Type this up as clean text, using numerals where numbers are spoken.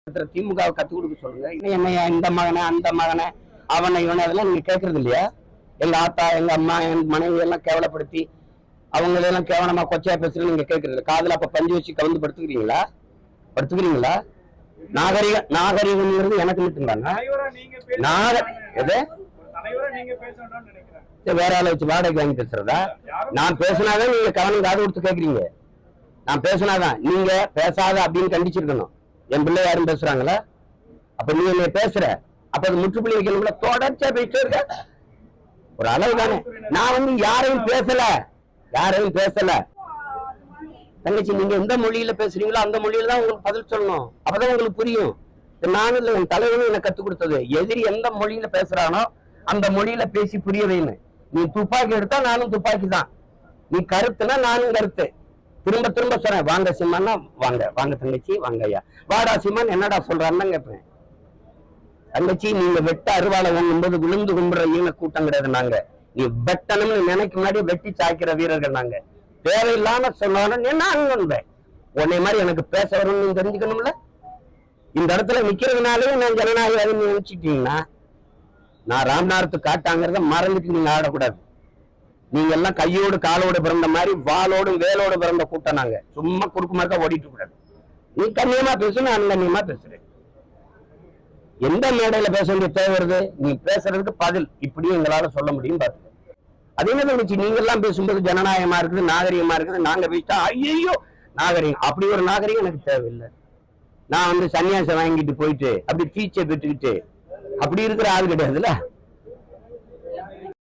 திமுக கத்து கொடுக்க சொல்லுங்க. என்னையா இந்த மகனை அந்த மகனை அவனை இவனை அதெல்லாம் நீங்க கேட்கறது இல்லையா? எங்க ஆத்தா எங்க அம்மா என் மனைவி எல்லாம் கேவலப்படுத்தி அவங்களெல்லாம் கேவலமா கொச்சையா பேசுறது நீங்க கேட்கறது இல்லை. காதுல அப்ப பஞ்சு வச்சு கலந்து படுத்துக்கிறீங்களா? நாகரிகம்ங்கிறது எனக்கு நிட்டுங்கிறாங்க. வேற ஆளை வச்சு வாடகை வாங்கி பேசுறதா? நான் பேசினாதான் நீங்க கவனம் காது கொடுத்து கேட்கறீங்க. நான் பேசினாதான் நீங்க பேசாத அப்படின்னு கண்டிச்சிருக்கணும். என் பிள்ளை யாரும் பேசுறாங்களா? அப்ப நீ என்ன பேசுற? அப்ப அது முற்றுப்புள்ளி வைக்கணும்ல. தொடர்ச்சியா போயிட்டு இருக்க ஒரு அளவு தானே. நான் யாரையும் பேசல தங்கச்சி. நீங்க எந்த மொழியில பேசுறீங்களோ அந்த மொழியில தான் உங்களுக்கு பதில் சொல்லணும். அப்பதான் உங்களுக்கு புரியும். நானும் இல்லை, என் தலைவனும் எனக்கு கத்துக் கொடுத்தது. எதிரி எந்த மொழியில பேசுறானோ அந்த மொழியில பேசி புரிய வைன்னு. நீ துப்பாக்கி எடுத்தா நானும் துப்பாக்கி தான். நீ கருத்துனா நானும் கருத்து. திரும்ப திரும்ப சொல்றேன். வாங்க சிம்மான்னா வாங்க தங்கச்சி வாங்க ஐயா. வாடா சிம்மான் என்னடா சொல்றான்னு கேட்பேன். தங்கச்சி நீங்க வெட்ட அருவாளை வாங்கும்போது விழுந்து கும்புற ஈன கூட்டம் கிடையாது. நாங்க நீ வெட்டணும்னு நினைக்க முன்னாடி வெட்டி சாய்க்கிற வீரர்கள் நாங்க. தேவையில்லாம சொன்னாலும் நான் உன்னை மாதிரி எனக்கு பேச வரும்னு நீங்க தெரிஞ்சுக்கணும்ல. இந்த இடத்துல நிக்கிறதுனாலே நான் ஜனநாயகம் நினைச்சுட்டீங்கன்னா நான் ராம்நாத் காட்டாங்கிறத மறந்துட்டு நீங்க ஆடக்கூடாது. நீங்க எல்லாம் கையோடு காலோடு பிறந்த மாதிரி வாளோடும் வேலோடு பிறந்த கூட்டம். நாங்க சும்மா குறுக்கு மார்க்கா ஓடிட்டு கூடாது. நீ கண்ணியமா பேசு, நான் கண்ணியமா பேசுறேன். எந்த மேடையில பேச வேண்டிய தேவை வருது? நீ பேசுறதுக்கு பதில் இப்படியும் எங்களால சொல்ல முடியும். பாத்துக்க. அது என்ன தோணுச்சு? நீங்க எல்லாம் பேசும்போது ஜனநாயகமா இருக்குது, நாகரிகமா இருக்குது. நாங்க பேசிட்டா ஐயோ நாகரிகம். அப்படி ஒரு நாகரிகம் எனக்கு தேவையில்லை. நான் சன்னியாசம் வாங்கிட்டு போயிட்டு அப்படி டீச்சை பெற்றுக்கிட்டு அப்படி இருக்கிற ஆள் கிடையாதுல்ல.